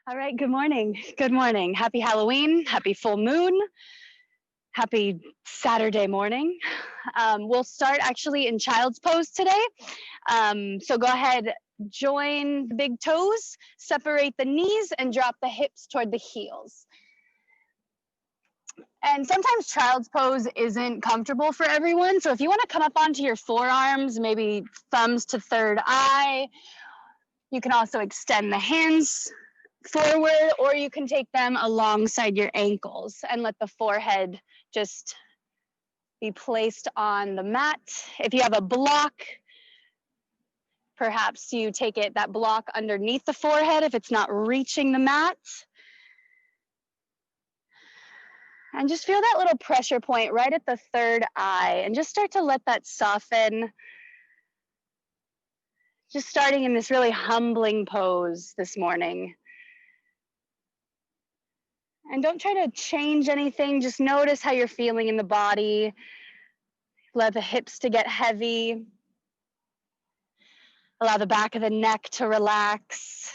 All right, good morning. Good morning. Happy Halloween, happy full moon, happy Saturday morning. We'll start actually in child's pose today. So go ahead, join the big toes, separate the knees, and drop the hips toward the heels. And sometimes child's pose isn't comfortable for everyone. So if you want to come up onto your forearms, maybe thumbs to third eye, you can also extend the hands forward, or you can take them alongside your ankles and let the forehead just be placed on the mat. If you have a block, perhaps you take that block underneath the forehead if it's not reaching the mat. And just feel that little pressure point right at the third eye and just start to let that soften. Just starting in this really humbling pose this morning. And don't try to change anything, just notice how you're feeling in the body. Let the hips to get heavy. Allow the back of the neck to relax.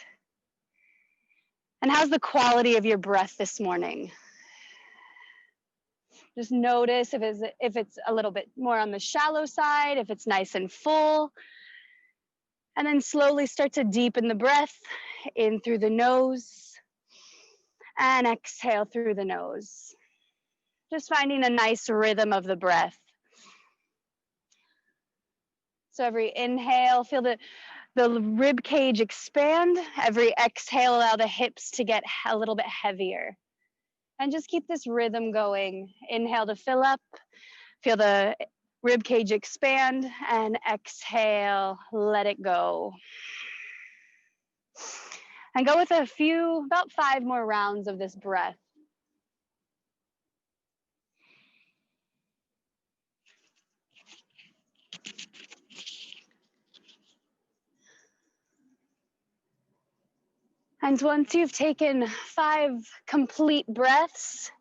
And how's the quality of your breath this morning? Just notice if it's a little bit more on the shallow side, if it's nice and full. And then slowly start to deepen the breath in through the nose. And exhale through the nose. Just finding a nice rhythm of the breath. So every inhale, feel the rib cage expand. Every exhale, allow the hips to get a little bit heavier. And just keep this rhythm going. Inhale to fill up. Feel the rib cage expand. And exhale, let it go. And go with about 5 more rounds of this breath. And once you've taken 5 complete breaths,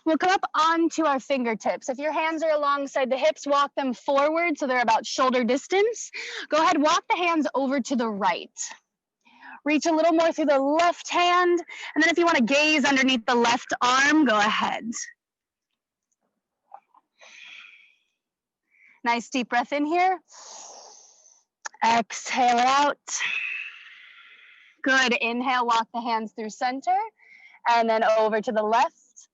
we'll come up onto our fingertips. If your hands are alongside the hips, walk them forward so they're about shoulder distance. Go ahead, walk the hands over to the right. Reach a little more through the left hand, and then if you want to gaze underneath the left arm, go ahead. Nice deep breath in here. Exhale out. Good. Inhale, walk the hands through center, and then over to the left.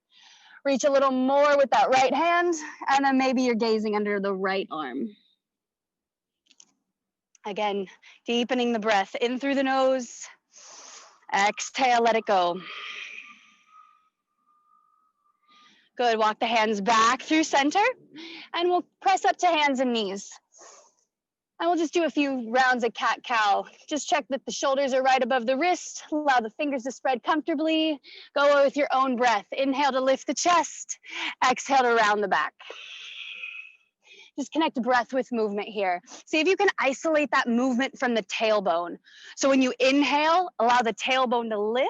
Reach a little more with that right hand, and then maybe you're gazing under the right arm. Again, deepening the breath in through the nose. Exhale, let it go. Good, walk the hands back through center, and we'll press up to hands and knees. And we'll just do a few rounds of cat-cow. Just check that the shoulders are right above the wrist. Allow the fingers to spread comfortably. Go with your own breath. Inhale to lift the chest. Exhale to round the back. Just connect breath with movement here. See if you can isolate that movement from the tailbone. So when you inhale, allow the tailbone to lift.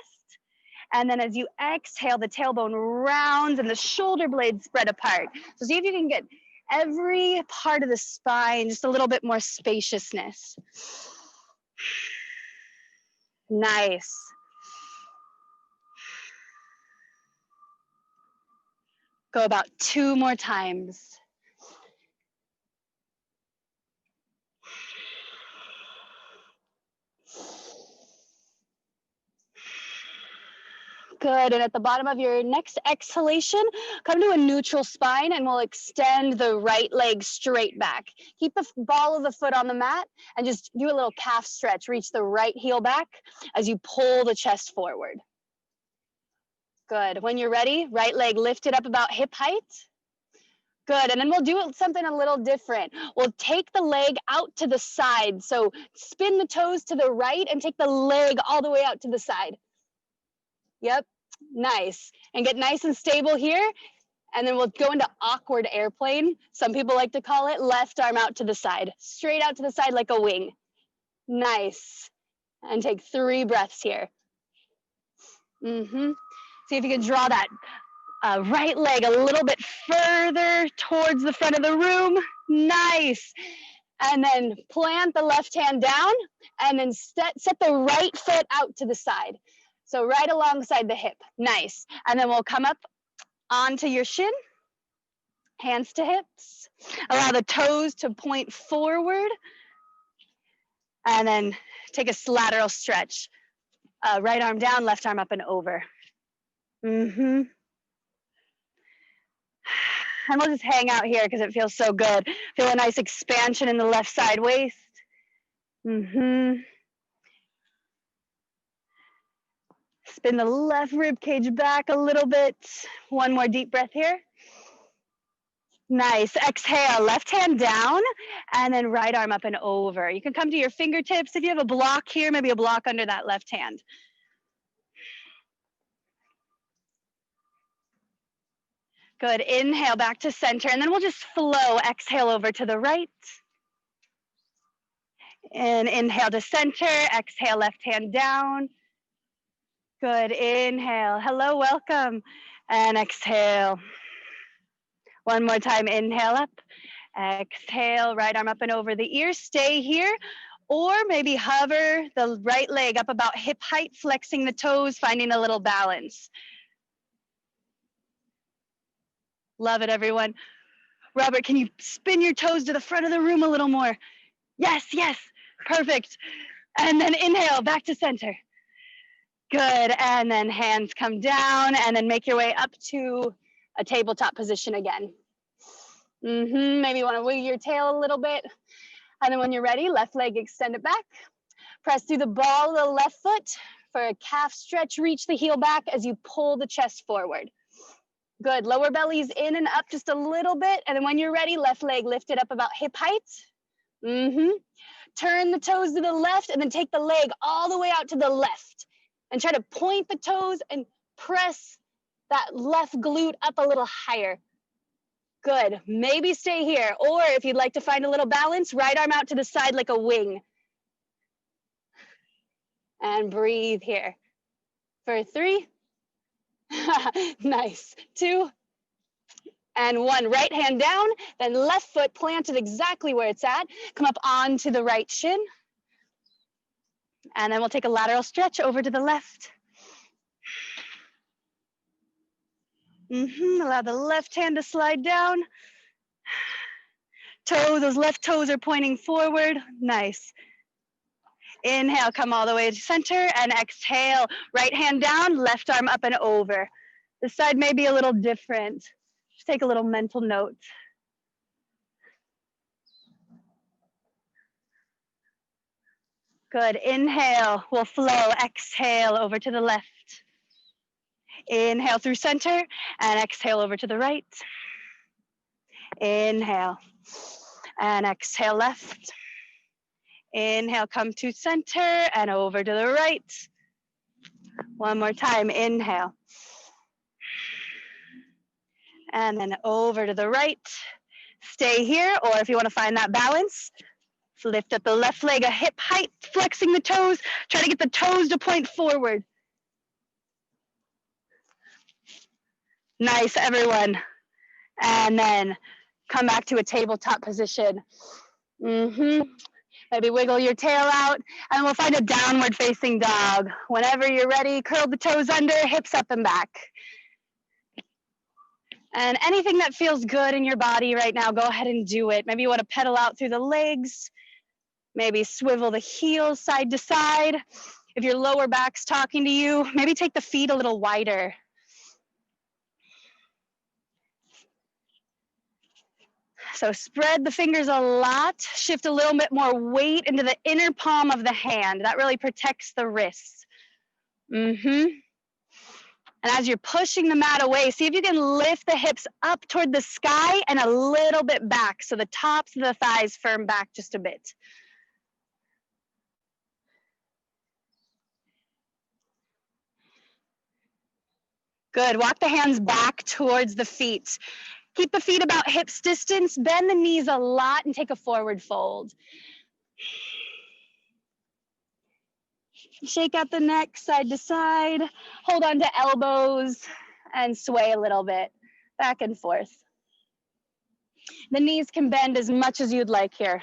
And then as you exhale, the tailbone rounds and the shoulder blades spread apart. So see if you can get every part of the spine, just a little bit more spaciousness. Nice. Go about 2 more times. Good, and at the bottom of your next exhalation, come to a neutral spine and we'll extend the right leg straight back. Keep the ball of the foot on the mat and just do a little calf stretch. Reach the right heel back as you pull the chest forward. Good, when you're ready, right leg lifted up about hip height. Good, and then we'll do something a little different. We'll take the leg out to the side. So spin the toes to the right and take the leg all the way out to the side. Yep, nice. And get nice and stable here. And then we'll go into awkward airplane. Some people like to call it left arm out to the side. Straight out to the side like a wing. Nice. And take 3 breaths here. See if you can draw that right leg a little bit further towards the front of the room. Nice. And then plant the left hand down and then set the right foot out to the side. So right alongside the hip, nice. And then we'll come up onto your shin, hands to hips. Allow the toes to point forward. And then take a lateral stretch. Right arm down, left arm up and over. And we'll just hang out here because it feels so good. Feel a nice expansion in the left side waist. Spin the left rib cage back a little bit. One more deep breath here. Nice. Exhale, left hand down, and then right arm up and over. You can come to your fingertips. If you have a block here, maybe a block under that left hand. Good. Inhale back to center, and then we'll just flow. Exhale over to the right. And inhale to center. Exhale, left hand down. Good. Inhale. Hello, welcome. And exhale. One more time. Inhale up. Exhale. Right arm up and over the ear. Stay here. Or maybe hover the right leg up about hip height, flexing the toes, finding a little balance. Love it, everyone. Robert, can you spin your toes to the front of the room a little more? Yes, yes. Perfect. And then inhale, back to center. Good. And then hands come down and then make your way up to a tabletop position again. Maybe you want to wiggle your tail a little bit. And then when you're ready, left leg, extend it back. Press through the ball of the left foot for a calf stretch. Reach the heel back as you pull the chest forward. Good. Lower belly's in and up just a little bit. And then when you're ready, left leg lifted up about hip height. Turn the toes to the left and then take the leg all the way out to the left. And try to point the toes and press that left glute up a little higher. Good. Maybe stay here. Or if you'd like to find a little balance, right arm out to the side like a wing. And breathe here. For 3. Nice. 2. And 1. Right hand down, then left foot planted exactly where it's at. Come up onto the right shin. And then we'll take a lateral stretch over to the left. Allow the left hand to slide down. Those left toes are pointing forward. Nice. Inhale, come all the way to center, and exhale. Right hand down, left arm up and over. This side may be a little different. Just take a little mental note. Good. Inhale, we'll flow. Exhale over to the left. Inhale through center and exhale over to the right. Inhale and exhale left. Inhale, come to center and over to the right. One more time. Inhale. And then over to the right. Stay here, or if you want to find that balance, lift up the left leg a hip height, flexing the toes. Try to get the toes to point forward. Nice, everyone. And then come back to a tabletop position. Maybe wiggle your tail out, and we'll find a downward facing dog. Whenever you're ready, curl the toes under, hips up and back. And anything that feels good in your body right now, go ahead and do it. Maybe you want to pedal out through the legs. Maybe swivel the heels side to side. If your lower back's talking to you, maybe take the feet a little wider. So spread the fingers a lot. Shift a little bit more weight into the inner palm of the hand. That really protects the wrists. And as you're pushing the mat away, see if you can lift the hips up toward the sky and a little bit back. So the tops of the thighs firm back just a bit. Good. Walk the hands back towards the feet. Keep the feet about hips distance. Bend the knees a lot and take a forward fold. Shake out the neck side to side. Hold on to elbows and sway a little bit back and forth. The knees can bend as much as you'd like here.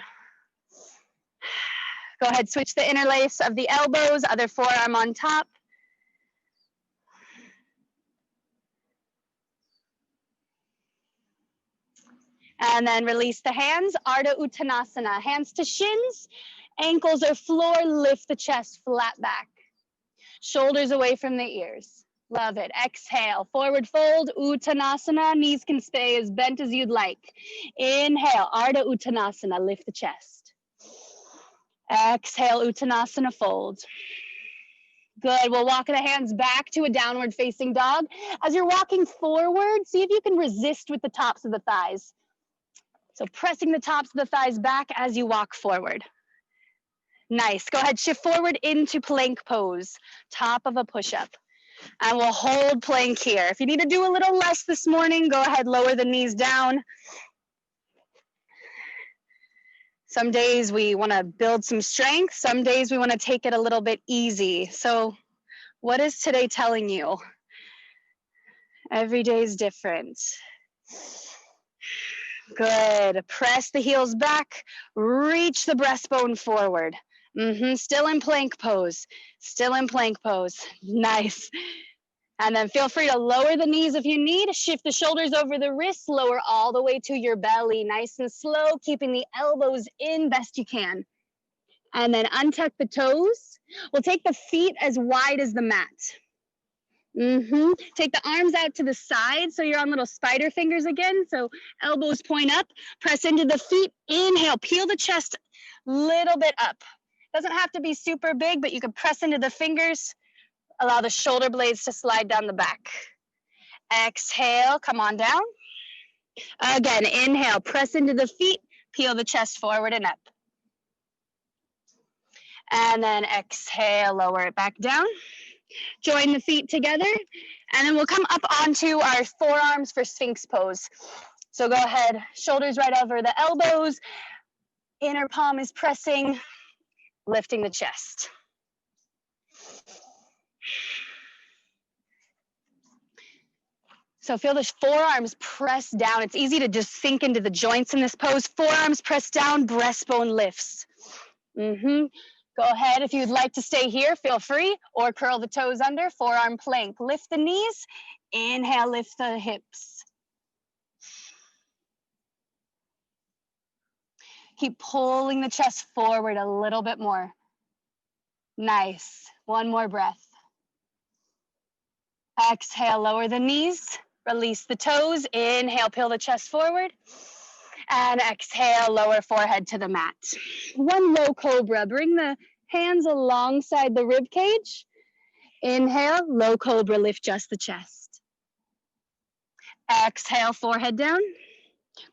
Go ahead, switch the interlace of the elbows, other forearm on top. And then release the hands, Ardha Uttanasana. Hands to shins, ankles or floor, lift the chest flat back. Shoulders away from the ears. Love it. Exhale, forward fold, Uttanasana. Knees can stay as bent as you'd like. Inhale, Ardha Uttanasana, lift the chest. Exhale, Uttanasana, fold. Good, we'll walk the hands back to a downward facing dog. As you're walking forward, see if you can resist with the tops of the thighs. So pressing the tops of the thighs back as you walk forward. Nice, go ahead, shift forward into plank pose, top of a push-up. And we'll hold plank here. If you need to do a little less this morning, go ahead, lower the knees down. Some days we want to build some strength. Some days we want to take it a little bit easy. So what is today telling you? Every day is different. Good. Press the heels back. Reach the breastbone forward. Still in plank pose. Still in plank pose. Nice. And then feel free to lower the knees if you need. Shift the shoulders over the wrists. Lower all the way to your belly. Nice and slow, keeping the elbows in best you can. And then untuck the toes. We'll take the feet as wide as the mat. Take the arms out to the side so you're on little spider fingers again. So elbows point up. Press into the feet. Inhale, peel the chest a little bit up. Doesn't have to be super big, but you can press into the fingers. Allow the shoulder blades to slide down the back. Exhale, come on down. Again, inhale, press into the feet, peel the chest forward and up. And then exhale, lower it back down. Join the feet together, and then we'll come up onto our forearms for Sphinx Pose. So go ahead, shoulders right over the elbows, inner palm is pressing, lifting the chest. So feel the forearms press down. It's easy to just sink into the joints in this pose. Forearms press down, breastbone lifts. Go ahead, if you'd like to stay here, feel free, or curl the toes under, forearm plank. Lift the knees, inhale, lift the hips. Keep pulling the chest forward a little bit more. Nice, one more breath. Exhale, lower the knees, release the toes, inhale, peel the chest forward. And exhale, lower forehead to the mat. One low cobra, bring the hands alongside the rib cage. Inhale, low cobra, lift just the chest. Exhale, forehead down.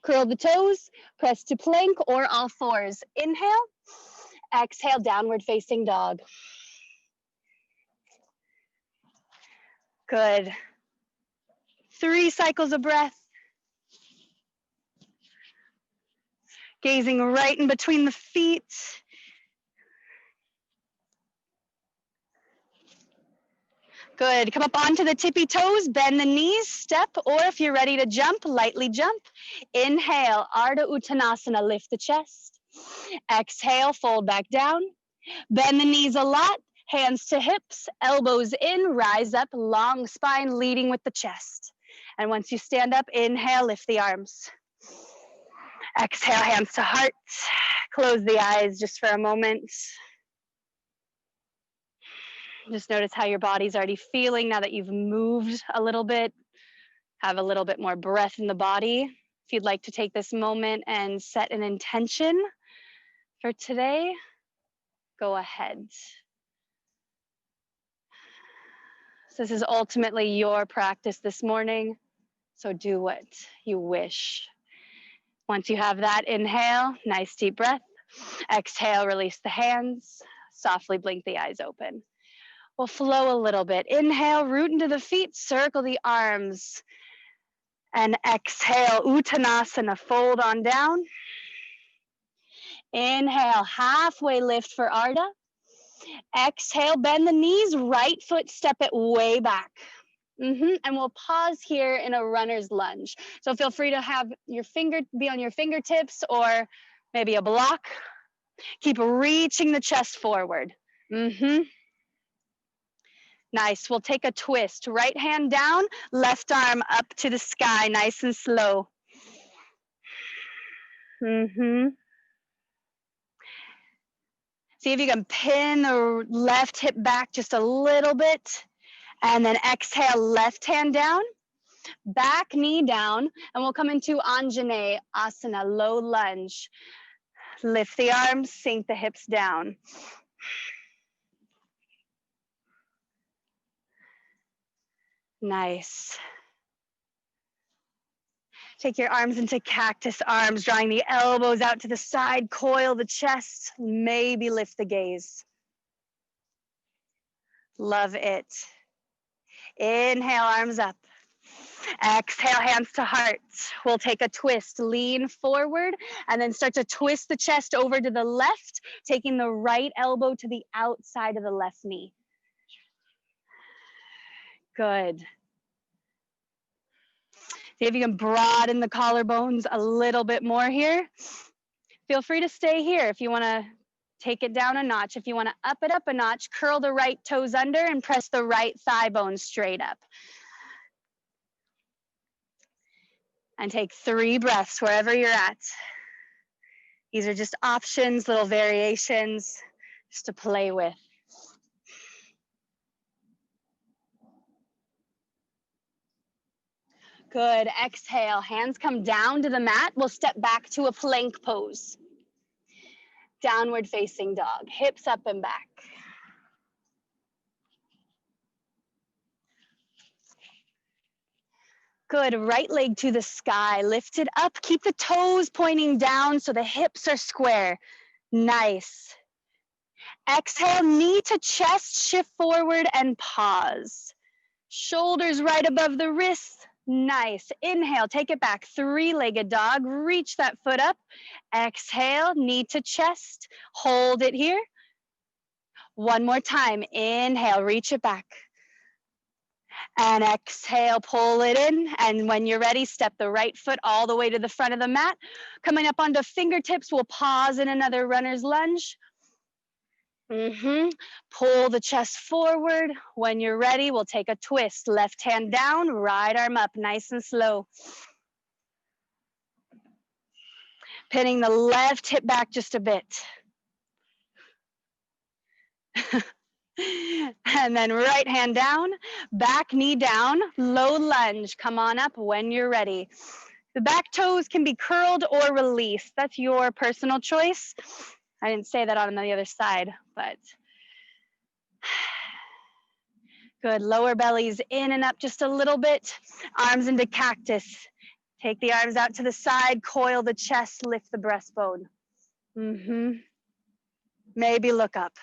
Curl the toes, press to plank or all fours. Inhale, exhale, downward facing dog. Good. 3 cycles of breath. Gazing right in between the feet. Good, come up onto the tippy toes, bend the knees, step, or if you're ready to jump, lightly jump. Inhale, Ardha Uttanasana, lift the chest. Exhale, fold back down. Bend the knees a lot, hands to hips, elbows in, rise up, long spine leading with the chest. And once you stand up, inhale, lift the arms. Exhale, hands to heart. Close the eyes just for a moment. Just notice how your body's already feeling now that you've moved a little bit. Have a little bit more breath in the body. If you'd like to take this moment and set an intention for today, go ahead. So this is ultimately your practice this morning, so do what you wish. Once you have that, inhale, nice deep breath. Exhale, release the hands. Softly blink the eyes open. We'll flow a little bit. Inhale, root into the feet, circle the arms. And exhale, Uttanasana, fold on down. Inhale, halfway lift for Ardha. Exhale, bend the knees, right foot, step it way back. And we'll pause here in a runner's lunge. So feel free to have your be on your fingertips or maybe a block. Keep reaching the chest forward. Nice, we'll take a twist. Right hand down, left arm up to the sky, nice and slow. See if you can pin the left hip back just a little bit. And then exhale, left hand down, back knee down, and we'll come into Anjanae, Asana, low lunge. Lift the arms, sink the hips down. Nice. Take your arms into cactus arms, drawing the elbows out to the side, coil the chest, maybe lift the gaze. Love it. Inhale, arms up. Exhale, hands to heart. We'll take a twist, lean forward, and then start to twist the chest over to the left, taking the right elbow to the outside of the left knee. Good. See if you can broaden the collarbones a little bit more here. Feel free to stay here if you want to take it down a notch. If you want to up it up a notch, curl the right toes under and press the right thigh bone straight up. And take 3 breaths wherever you're at. These are just options, little variations, just to play with. Good, exhale, hands come down to the mat. We'll step back to a plank pose. Downward facing dog, hips up and back. Good, right leg to the sky, lift it up, keep the toes pointing down so the hips are square. Nice. Exhale, knee to chest, shift forward and pause. Shoulders right above the wrists. Nice. Inhale, take it back, 3-legged dog, reach that foot up. Exhale, knee to chest, hold it here. One more time, inhale, reach it back. And exhale, pull it in. And when you're ready, step the right foot all the way to the front of the mat. Coming up onto fingertips, we'll pause in another runner's lunge. Pull the chest forward. When you're ready, we'll take a twist. Left hand down, right arm up, nice and slow. Pinning the left hip back just a bit. And then right hand down, back knee down, low lunge. Come on up when you're ready. The back toes can be curled or released. That's your personal choice. I didn't say that on the other side, but good. Lower bellies in and up just a little bit. Arms into cactus. Take the arms out to the side, coil the chest, lift the breastbone. Maybe look up.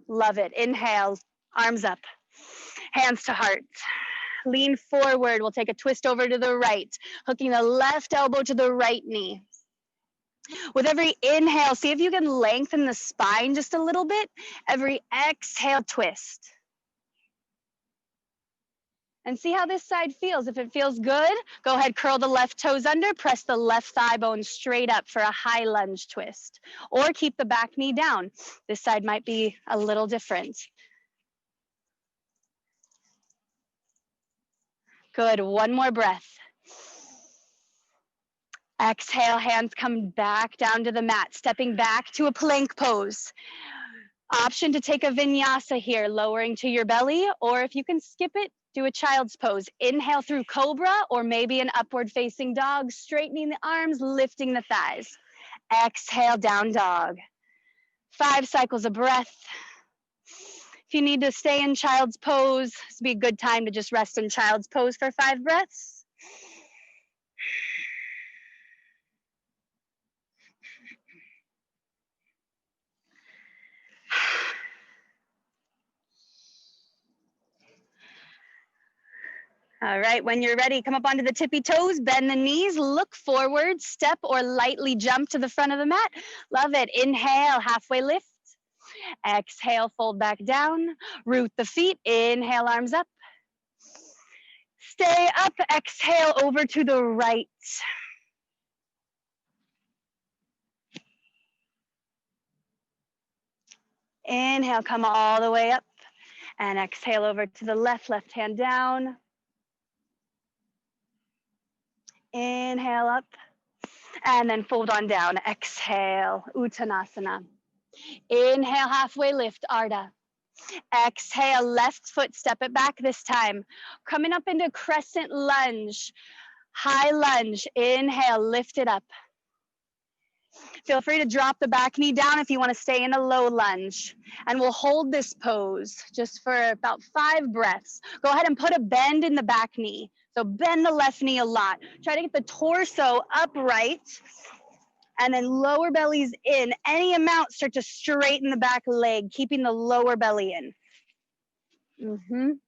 Love it. Inhale, arms up, hands to heart. Lean forward. We'll take a twist over to the right, hooking the left elbow to the right knee. With every inhale, see if you can lengthen the spine just a little bit. Every exhale, twist. And see how this side feels. If it feels good, go ahead, curl the left toes under, press the left thigh bone straight up for a high lunge twist. Or keep the back knee down. This side might be a little different. Good, one more breath. Exhale, hands come back down to the mat, stepping back to a plank pose. Option to take a vinyasa here, lowering to your belly, or if you can skip it, do a child's pose. Inhale through cobra, or maybe an upward facing dog, straightening the arms, lifting the thighs. Exhale, down dog. 5 cycles of breath. If you need to stay in child's pose, this would be a good time to just rest in child's pose for 5 breaths. All right, when you're ready, come up onto the tippy toes, bend the knees, look forward, step or lightly jump to the front of the mat. Love it. Inhale, halfway lift. Exhale, fold back down. Root the feet. Inhale, arms up. Stay up. Exhale, over to the right. Inhale, come all the way up. And exhale over to the left, left hand down. Inhale up. And then fold on down. Exhale, Uttanasana. Inhale, halfway lift, Ardha. Exhale, left foot, step it back this time. Coming up into Crescent Lunge. High lunge. Inhale, lift it up. Feel free to drop the back knee down if you want to stay in a low lunge. And we'll hold this pose just for about 5 breaths. Go ahead and put a bend in the back knee. So bend the left knee a lot. Try to get the torso upright. And then lower belly's in. Any amount, start to straighten the back leg, keeping the lower belly in.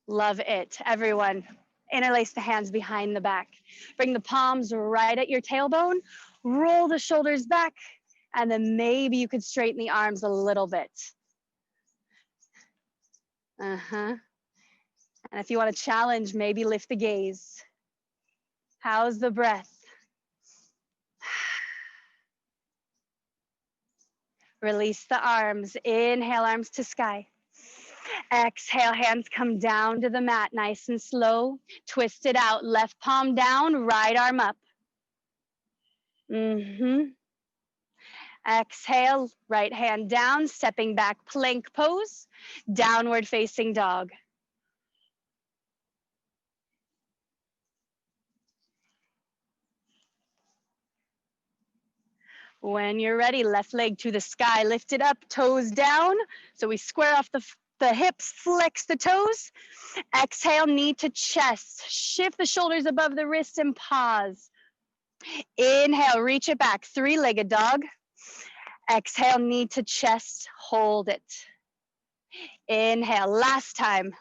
Love it, everyone. Interlace the hands behind the back. Bring the palms right at your tailbone. Roll the shoulders back. And then maybe you could straighten the arms a little bit. And if you want to challenge, maybe lift the gaze. How's the breath? Release the arms. Inhale, arms to sky. Exhale, hands come down to the mat, nice and slow. Twist it out, left palm down, right arm up. Exhale, right hand down, stepping back, plank pose, downward facing dog. When you're ready, left leg to the sky, lift it up, toes down. So we square off the hips, flex the toes. Exhale, knee to chest. Shift the shoulders above the wrist and pause. Inhale, reach it back, 3-legged dog. Exhale, knee to chest, hold it. Inhale, last time.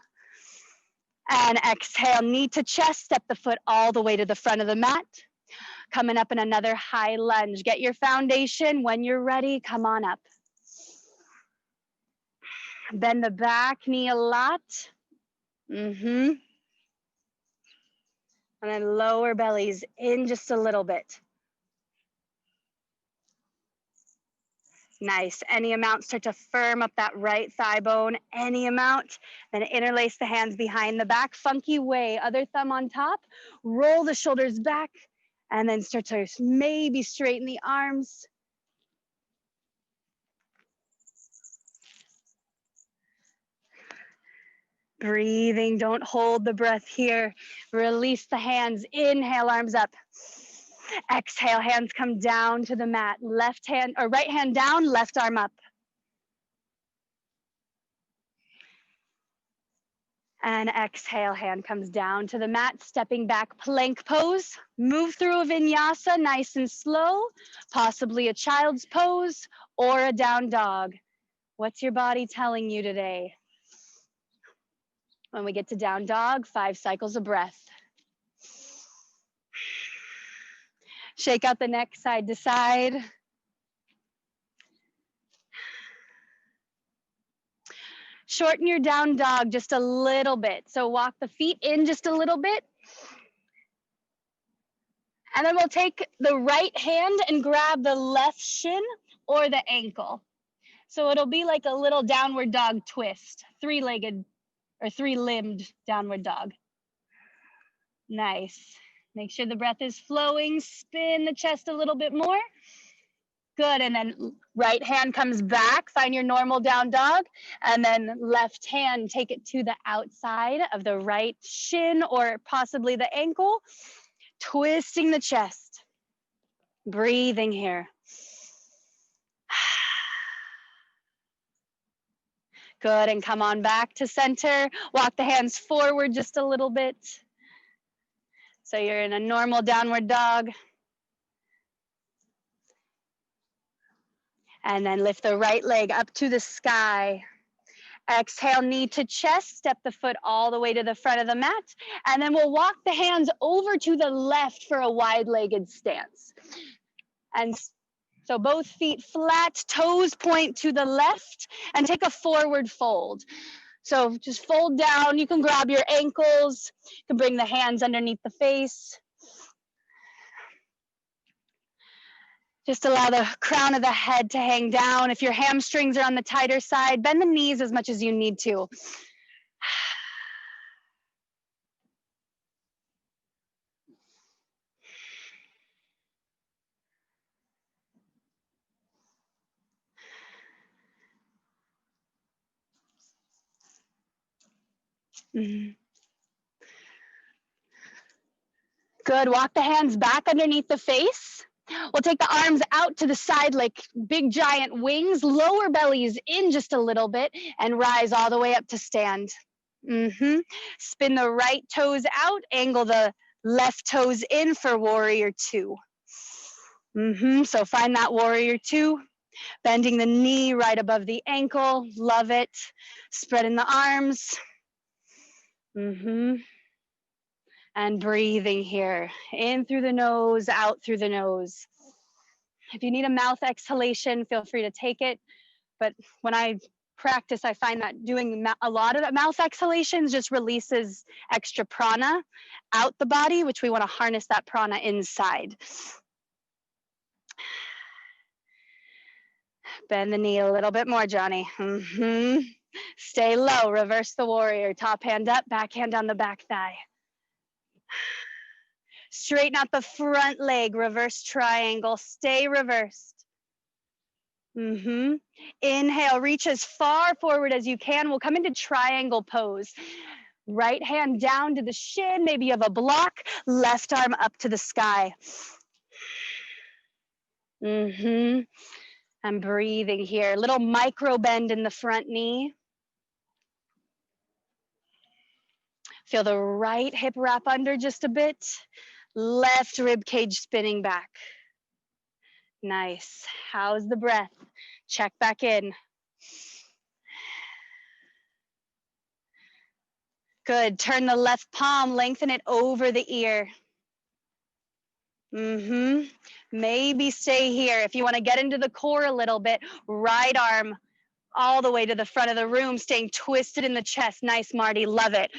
And exhale, knee to chest, step the foot all the way to the front of the mat. Coming up in another high lunge. Get your foundation. When you're ready, come on up. Bend the back knee a lot. And then lower bellies in just a little bit. Nice. Any amount, start to firm up that right thigh bone. Any amount. Then interlace the hands behind the back. Funky way. Other thumb on top. Roll the shoulders back. And then start to maybe straighten the arms. Breathing, don't hold the breath here. Release the hands, inhale, arms up. Exhale, hands come down to the mat. Left hand or right hand down, left arm up. And exhale, hand comes down to the mat, stepping back, plank pose. Move through a vinyasa, nice and slow, possibly a child's pose or a down dog. What's your body telling you today? When we get to down dog, 5 cycles of breath. Shake out the neck side to side. Shorten your down dog just a little bit. So walk the feet in just a little bit. And then we'll take the right hand and grab the left shin or the ankle. So it'll be like a little downward dog twist, 3-legged or 3-limbed downward dog. Nice. Make sure the breath is flowing. Spin the chest a little bit more. Good. And then right hand comes back. Find your normal down dog. And then left hand, take it to the outside of the right shin or possibly the ankle. Twisting the chest. Breathing here. Good. And come on back to center. Walk the hands forward just a little bit. So you're in a normal downward dog. And then lift the right leg up to the sky. Exhale, knee to chest. Step the foot all the way to the front of the mat. And then we'll walk the hands over to the left for a wide-legged stance. And so both feet flat, toes point to the left, and take a forward fold. So just fold down. You can grab your ankles. You can bring the hands underneath the face. Just allow the crown of the head to hang down. If your hamstrings are on the tighter side, bend the knees as much as you need to. Mhm. Good, walk the hands back underneath the face. We'll take the arms out to the side like big giant wings, lower bellies in just a little bit, and rise all the way up to stand. Spin the right toes out, angle the left toes in for warrior two. So find that warrior two, bending the knee right above the ankle, love it. Spreading the arms. And breathing here, in through the nose, out through the nose. If you need a mouth exhalation, feel free to take it. But when I practice, I find that doing a lot of the mouth exhalations just releases extra prana out the body, which we want to harness that prana inside. Bend the knee a little bit more, Johnny. Stay low, reverse the warrior. Top hand up, back hand on the back thigh. Straighten out the front leg, reverse triangle. Stay reversed. Inhale, reach as far forward as you can. We'll come into triangle pose. Right hand down to the shin. Maybe you have a block. Left arm up to the sky. I'm breathing here. Little micro bend in the front knee. Feel the right hip wrap under just a bit. Left rib cage spinning back. Nice. How's the breath? Check back in. Good. Turn the left palm, lengthen it over the ear. Maybe stay here. If you want to get into the core a little bit, right arm all the way to the front of the room, staying twisted in the chest. Nice, Marty. Love it.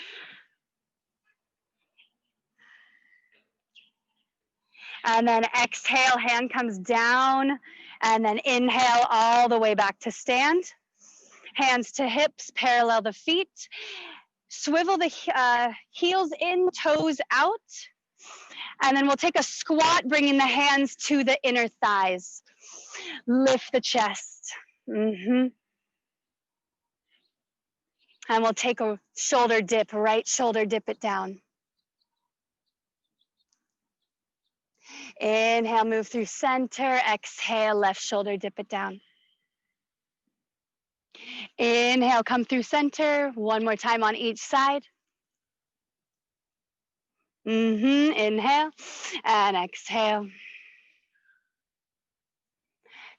And then exhale, hand comes down. And then inhale all the way back to stand. Hands to hips, parallel the feet. Swivel the heels in, toes out. And then we'll take a squat, bringing the hands to the inner thighs. Lift the chest. And we'll take a shoulder dip, right shoulder dip it down. Inhale, move through center. Exhale, left shoulder dip it down. Inhale, come through center. One more time on each side. Inhale and exhale.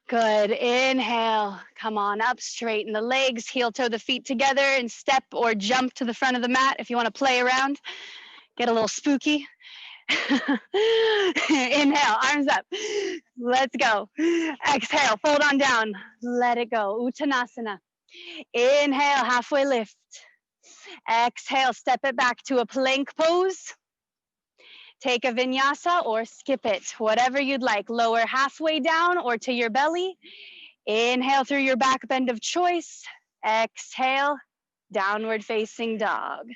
Good. Inhale. Come on up. Straighten the legs. Heel toe the feet together and step or jump to the front of the mat if you want to play around. Get a little spooky. Inhale. Arms up. Let's go. Exhale. Fold on down. Let it go. Uttanasana. Inhale. Halfway lift. Exhale. Step it back to a plank pose. Take a vinyasa or skip it, whatever you'd like. Lower halfway down or to your belly. Inhale through your back bend of choice. Exhale, downward facing dog.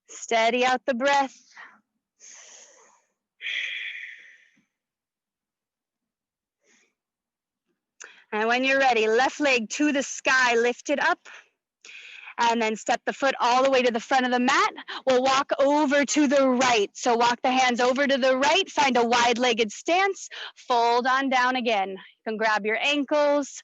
Steady out the breath. And when you're ready, left leg to the sky, lift it up. And then step the foot all the way to the front of the mat. We'll walk over to the right. So walk the hands over to the right, find a wide-legged stance, fold on down again. You can grab your ankles.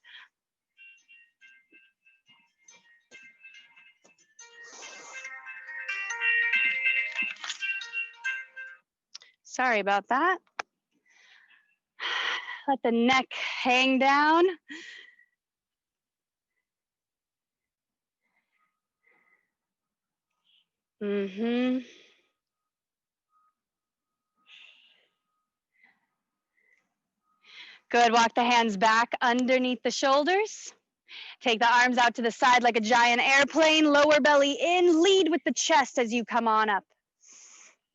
Sorry about that. Let the neck hang down. Good. Walk the hands back underneath the shoulders. Take the arms out to the side like a giant airplane. Lower belly in. Lead with the chest as you come on up.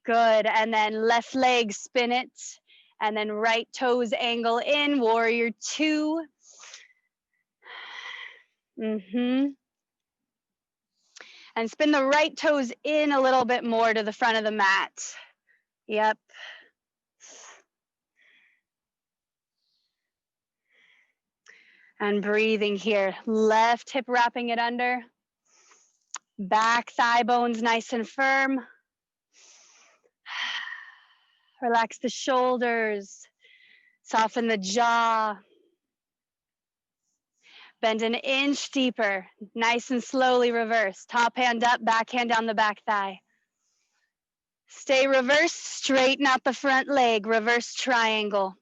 Good. And then left leg, spin it. And then right toes angle in. Warrior two. And spin the right toes in a little bit more to the front of the mat. Yep. And breathing here. Left hip wrapping it under. Back thigh bones nice and firm. Relax the shoulders. Soften the jaw. Bend an inch deeper. Nice and slowly reverse. Top hand up, back hand down the back thigh. Stay reverse, straighten out the front leg. Reverse triangle.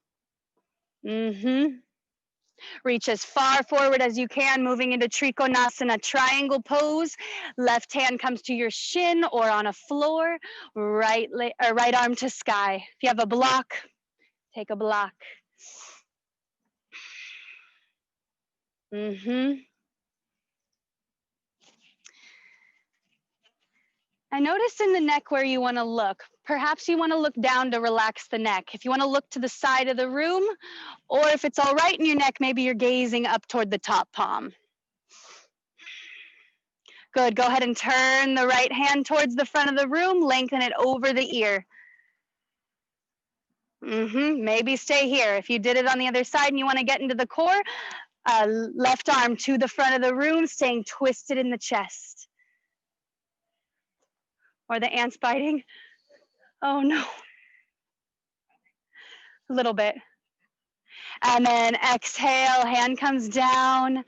Reach as far forward as you can, moving into Trikonasana, triangle pose. Left hand comes to your shin or on a floor. Right arm to sky. If you have a block, take a block. I notice in the neck where you want to look. Perhaps you want to look down to relax the neck. If you want to look to the side of the room, or if it's all right in your neck, maybe you're gazing up toward the top palm. Good, go ahead and turn the right hand towards the front of the room, lengthen it over the ear. Maybe stay here. If you did it on the other side and you want to get into the core, left arm to the front of the room, staying twisted in the chest. Or the ants biting. Oh no. A little bit. And then exhale, hand comes down,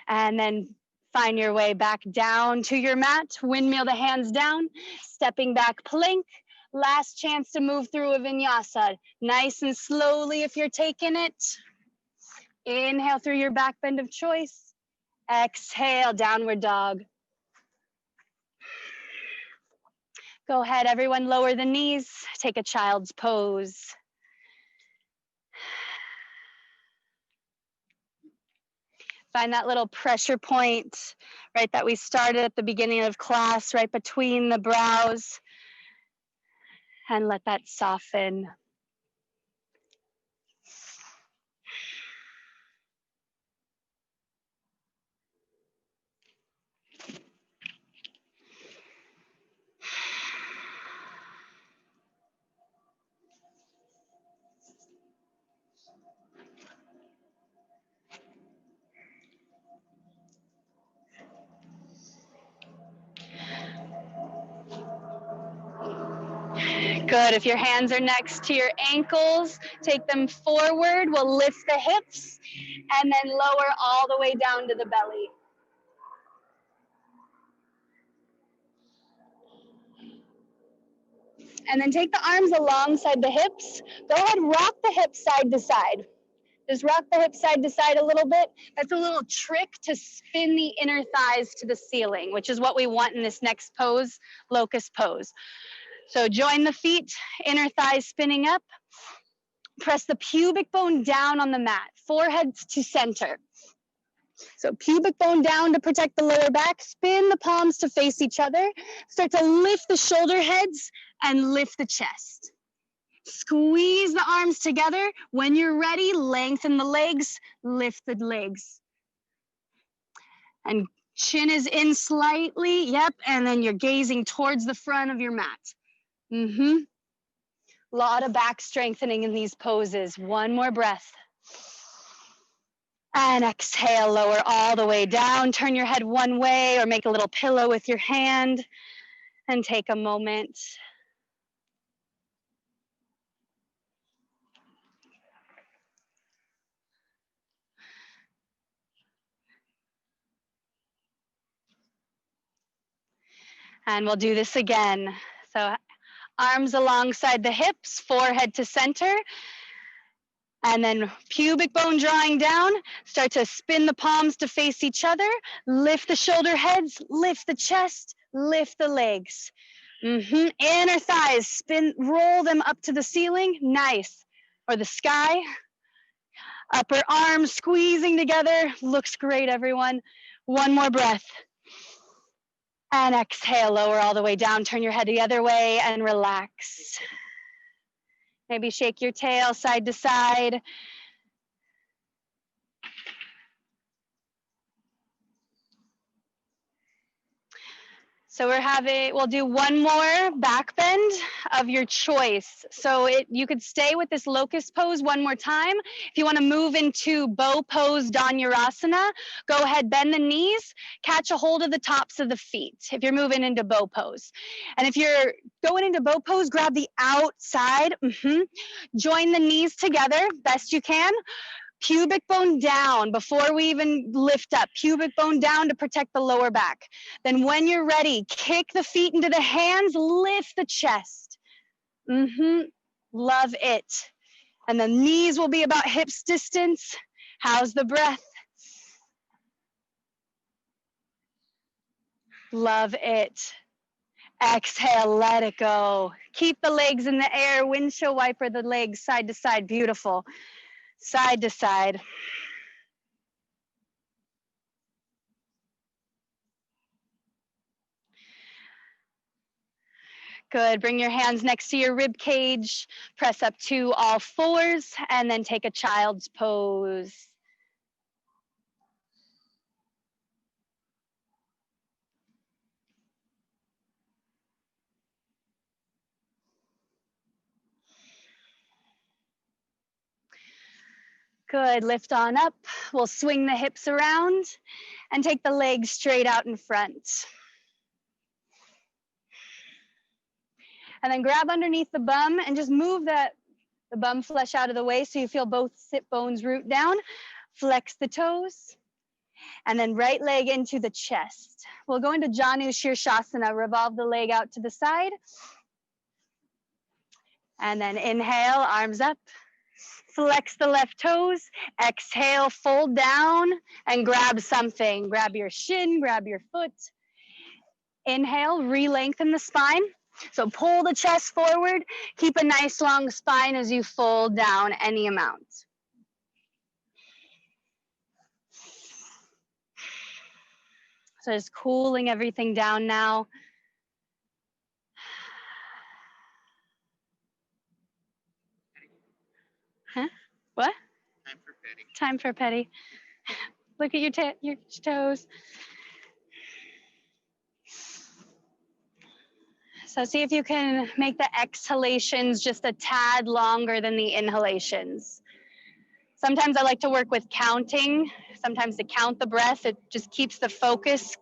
and then find your way back down to your mat. Windmill the hands down, stepping back plank. Last chance to move through a vinyasa. Nice and slowly if you're taking it. Inhale through your back bend of choice. Exhale, downward dog. Go ahead, everyone, lower the knees. Take a child's pose. Find that little pressure point, right, that we started at the beginning of class, right between the brows. And let that soften. Good, if your hands are next to your ankles, take them forward. We'll lift the hips and then lower all the way down to the belly. And then take the arms alongside the hips. Go ahead, rock the hips side to side. Just rock the hips side to side a little bit. That's a little trick to spin the inner thighs to the ceiling, which is what we want in this next pose, Locus Pose. So join the feet, inner thighs spinning up. Press the pubic bone down on the mat, forehead to center. So pubic bone down to protect the lower back. Spin the palms to face each other. Start to lift the shoulder heads and lift the chest. Squeeze the arms together. When you're ready, lengthen the legs, lift the legs. And chin is in slightly, yep, and then you're gazing towards the front of your mat. Lot of back strengthening in these poses. One more breath. And exhale, lower all the way down. Turn your head one way or make a little pillow with your hand and take a moment. And we'll do this again. So arms alongside the hips, forehead to center. And then pubic bone drawing down. Start to spin the palms to face each other. Lift the shoulder heads, lift the chest, lift the legs. Inner thighs, spin, roll them up to the ceiling. Nice. Or the sky. Upper arms squeezing together. Looks great, everyone. One more breath. And exhale, lower all the way down. Turn your head the other way and relax. Maybe shake your tail side to side. So we'll do one more back bend of your choice. So you could stay with this locus pose one more time. If you want to move into bow pose, Dhanurasana, go ahead, bend the knees, catch a hold of the tops of the feet if you're moving into bow pose. And if you're going into bow pose, grab the outside. Join the knees together best you can. Pubic bone down before we even lift up. Pubic bone down to protect the lower back. Then when you're ready, kick the feet into the hands, lift the chest. Love it. And the knees will be about hips distance. How's the breath? Love it. Exhale, let it go. Keep the legs in the air. Windshield wiper the legs side to side. Beautiful. Side to side. Good. Bring your hands next to your rib cage. Press up to all fours and then take a child's pose. Good. Lift on up. We'll swing the hips around and take the legs straight out in front. And then grab underneath the bum and just move the bum flesh out of the way so you feel both sit bones root down. Flex the toes. And then right leg into the chest. We'll go into Janu Shirshasana. Revolve the leg out to the side. And then inhale, arms up. Flex the left toes. Exhale, fold down and grab something. Grab your shin, grab your foot. Inhale, re-lengthen the spine. So pull the chest forward. Keep a nice long spine as you fold down any amount. So just cooling everything down now. Huh? What? Time for petty. Time for petty. Look at your toes. So see if you can make the exhalations just a tad longer than the inhalations. Sometimes I like to work with counting. Sometimes to count the breath, it just keeps the focus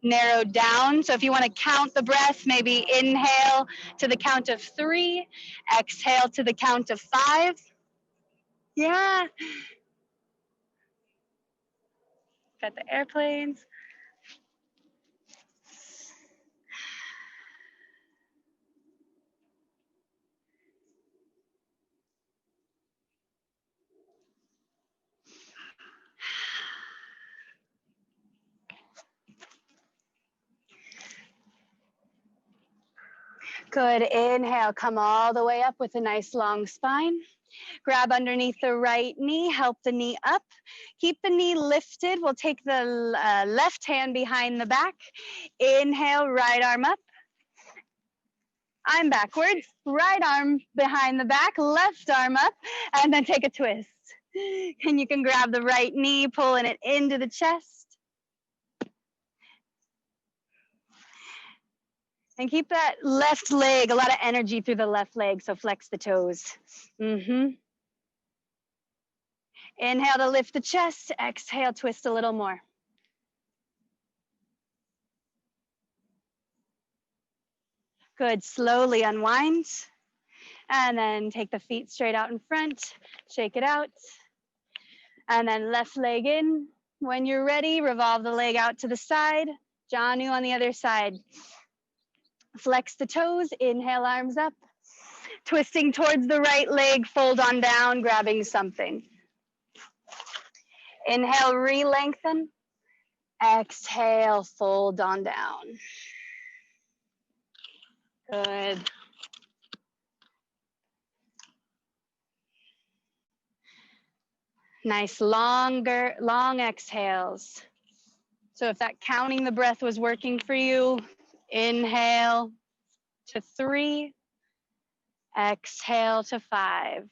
narrowed down. So if you want to count the breath, maybe inhale to the count of 3, exhale to the count of 5. Yeah. Got the airplanes. Good. Inhale, come all the way up with a nice long spine. Grab underneath the right knee, help the knee up. Keep the knee lifted. We'll take the left hand behind the back. Inhale, right arm up. I'm backwards. Right arm behind the back, left arm up, and then take a twist. And you can grab the right knee, pulling it into the chest. And keep that left leg, a lot of energy through the left leg, so flex the toes. Inhale to lift the chest, exhale, twist a little more. Good, slowly unwind. And then take the feet straight out in front, shake it out. And then left leg in. When you're ready, revolve the leg out to the side. Janu on the other side. Flex the toes, inhale, arms up. Twisting towards the right leg, fold on down, grabbing something. Inhale, re-lengthen. Exhale, fold on down. Good. Nice long exhales. So if that counting the breath was working for you, inhale to 3, exhale to 5.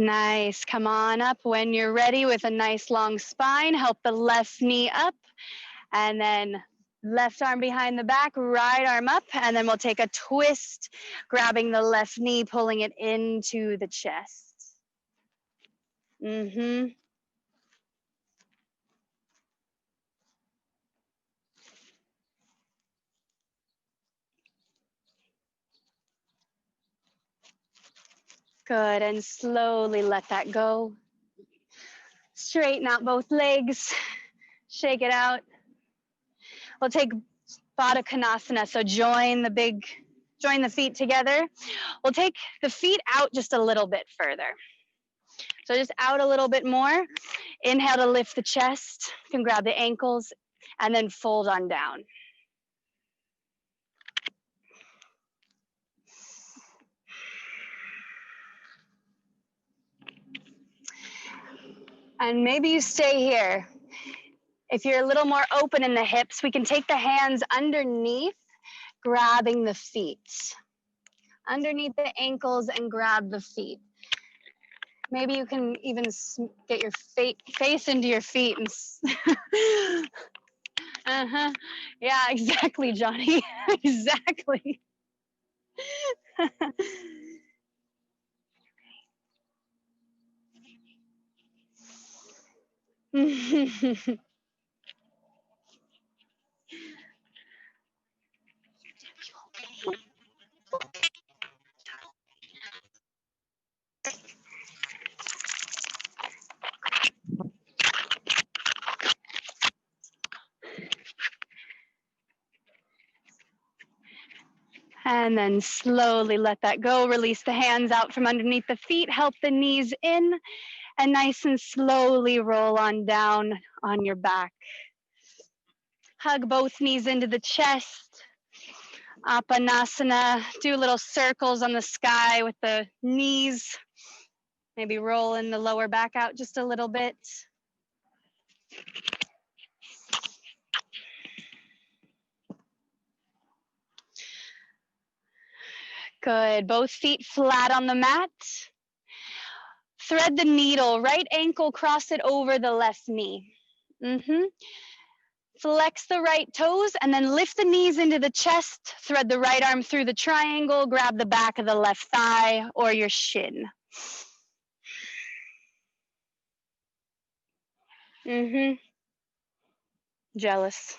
Nice. Come on up when you're ready with a nice long spine. Help the left knee up, and then left arm behind the back, right arm up, and then we'll take a twist, grabbing the left knee, pulling it into the chest. Mm-hmm. Good, and slowly let that go. Straighten out both legs, shake it out. We'll take Badakanasana, so join the feet together. We'll take the feet out just a little bit further. So just out a little bit more. Inhale to lift the chest. You can grab the ankles and then fold on down. And maybe you stay here. If you're a little more open in the hips, we can take the hands underneath, grabbing the feet. Underneath the ankles and grab the feet. Maybe you can even get your face into your feet. And yeah, exactly, Johnny. Exactly. And then slowly let that go. Release the hands out from underneath the feet. Help the knees in. And nice and slowly roll on down on your back. Hug both knees into the chest. Apanasana. Do little circles on the sky with the knees. Maybe roll in the lower back out just a little bit. Good. Both feet flat on the mat. Thread the needle, right ankle, cross it over the left knee. Flex the right toes and then lift the knees into the chest. Thread the right arm through the triangle. Grab the back of the left thigh or your shin. Jealous.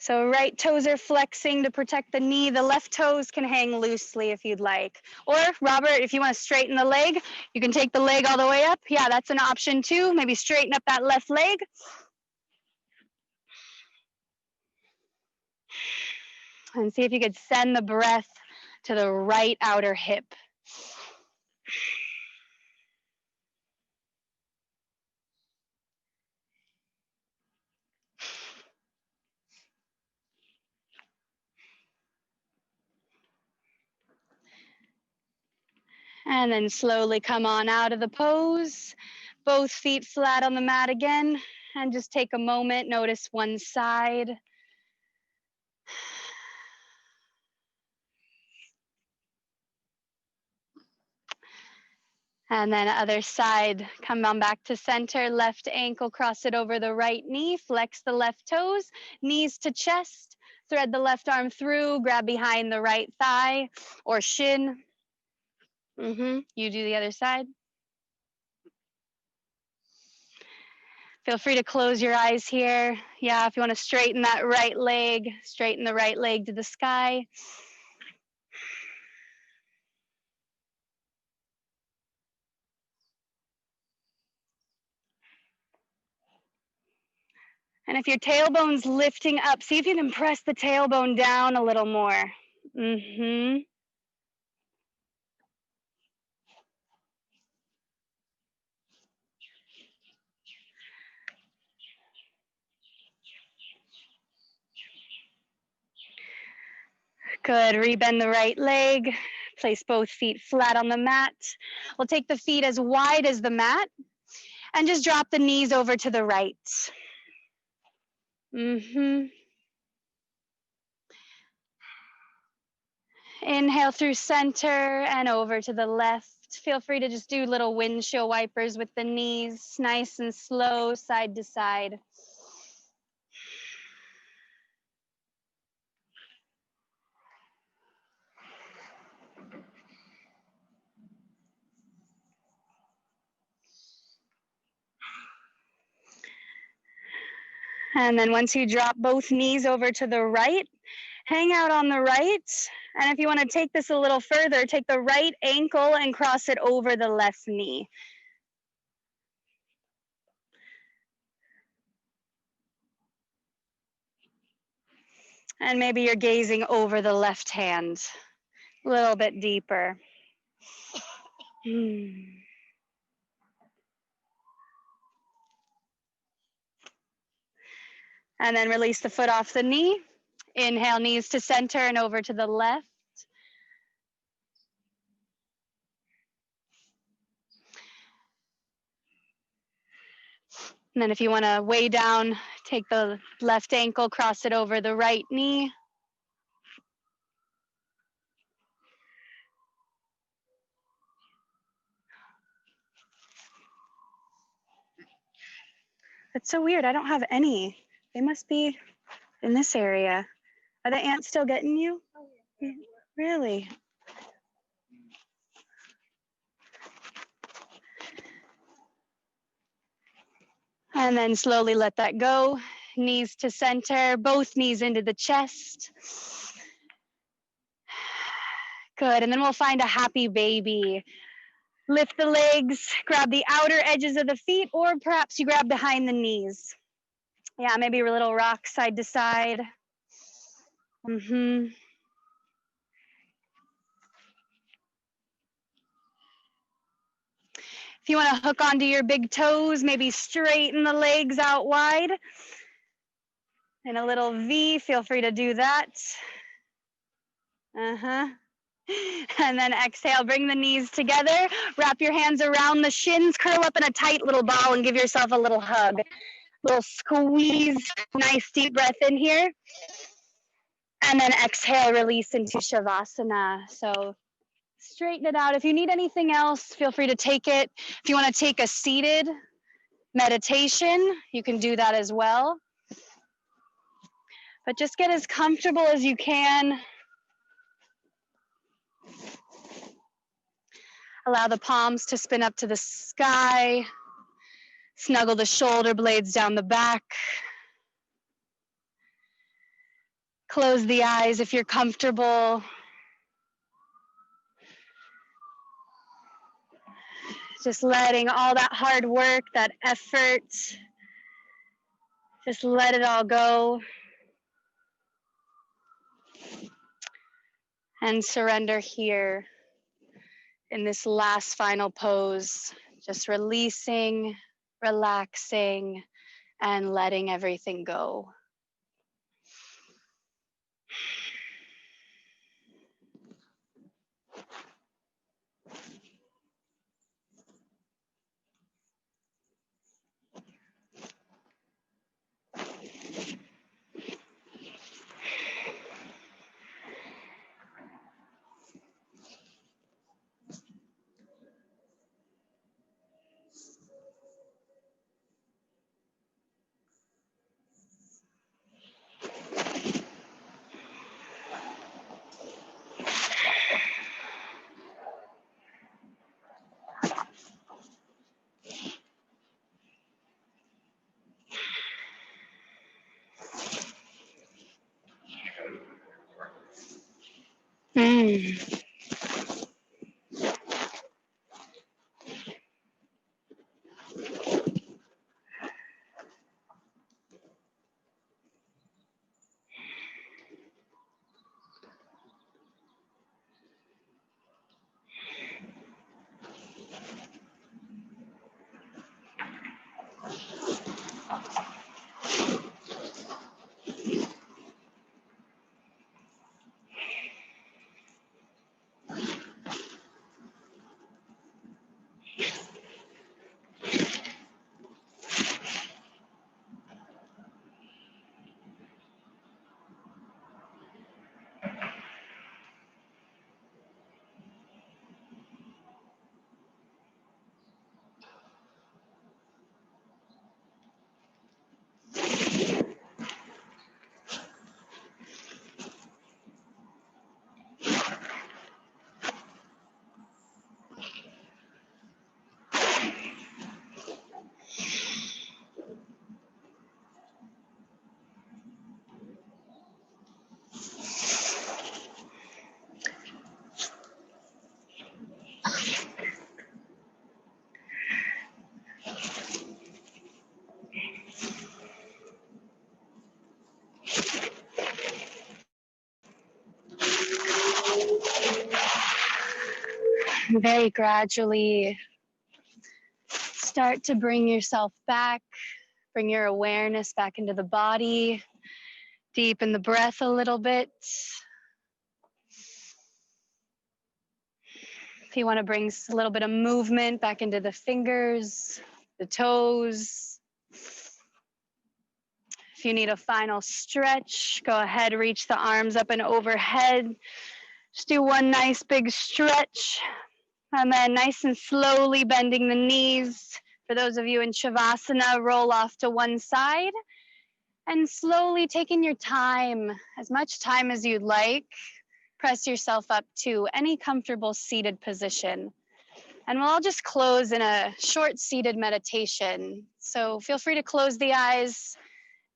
So right toes are flexing to protect the knee. The left toes can hang loosely if you'd like. Or Robert, if you want to straighten the leg, you can take the leg all the way up. Yeah, that's an option too. Maybe straighten up that left leg. And see if you could send the breath to the right outer hip. And then slowly come on out of the pose. Both feet flat on the mat again. And just take a moment, notice one side. And then other side, come on back to center, left ankle, cross it over the right knee, flex the left toes, knees to chest, thread the left arm through, grab behind the right thigh or shin. You do the other side. Feel free to close your eyes here. Yeah, if you want to straighten that right leg, straighten the right leg to the sky. And if your tailbone's lifting up, see if you can press the tailbone down a little more. Good, rebend the right leg, place both feet flat on the mat. We'll take the feet as wide as the mat and just drop the knees over to the right. Inhale through center and over to the left. Feel free to just do little windshield wipers with the knees, nice and slow, side to side. And then once you drop both knees over to the right, hang out on the right. And if you want to take this a little further, take the right ankle and cross it over the left knee. And maybe you're gazing over the left hand, a little bit deeper. And then release the foot off the knee. Inhale, knees to center and over to the left. And then if you want to way down, take the left ankle, cross it over the right knee. That's so weird. I don't have any. They must be in this area. Are the ants still getting you? Really? And then slowly let that go. Knees to center, both knees into the chest. Good, and then we'll find a happy baby. Lift the legs, grab the outer edges of the feet, or perhaps you grab behind the knees. Yeah, maybe a little rock side to side. If you want to hook onto your big toes, maybe straighten the legs out wide. In a little V, feel free to do that. And then exhale, bring the knees together. Wrap your hands around the shins, curl up in a tight little ball and give yourself a little hug. Little squeeze, nice deep breath in here. And then exhale, release into Savasana. So straighten it out. If you need anything else, feel free to take it. If you want to take a seated meditation, you can do that as well. But just get as comfortable as you can. Allow the palms to spin up to the sky. Snuggle the shoulder blades down the back. Close the eyes if you're comfortable. Just letting all that hard work, that effort, just let it all go. And surrender here in this last final pose. Just releasing, relaxing, and letting everything go. Very gradually start to bring yourself back, bring your awareness back into the body, deepen the breath a little bit. If you want to bring a little bit of movement back into the fingers, the toes. If you need a final stretch, go ahead, reach the arms up and overhead. Just do one nice big stretch. And then nice and slowly bending the knees. For those of you in Savasana, roll off to one side. And slowly taking your time, as much time as you'd like, press yourself up to any comfortable seated position. And we'll all just close in a short seated meditation. So feel free to close the eyes,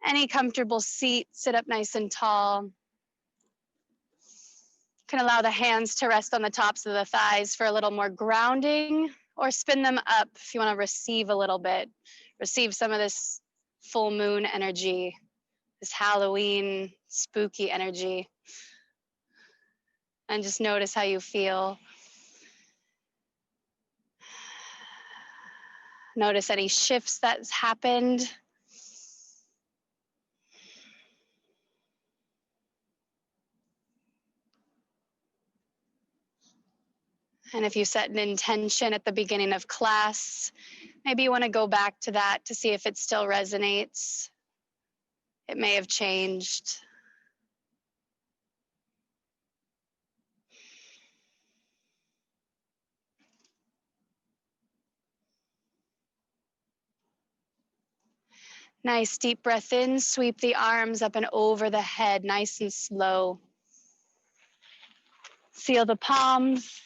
any comfortable seat, sit up nice and tall. You can allow the hands to rest on the tops of the thighs for a little more grounding, or spin them up if you want to receive a little bit. Receive some of this full moon energy, this Halloween spooky energy. And just notice how you feel. Notice any shifts that's happened. And if you set an intention at the beginning of class, maybe you want to go back to that to see if it still resonates. It may have changed. Nice deep breath in, sweep the arms up and over the head, nice and slow. Seal the palms,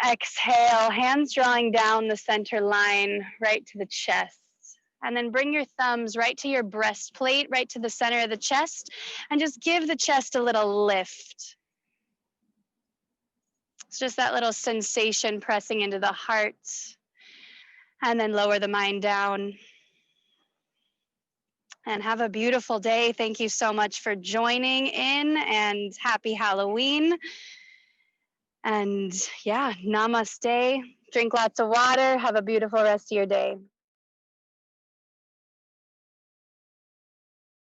exhale, hands drawing down the center line, right to the chest. And then bring your thumbs right to your breastplate, right to the center of the chest, and just give the chest a little lift. It's just that little sensation pressing into the heart. And then lower the mind down. And have a beautiful day. Thank you so much for joining in, and happy Halloween. And yeah, namaste. Drink lots of water. Have a beautiful rest of your day.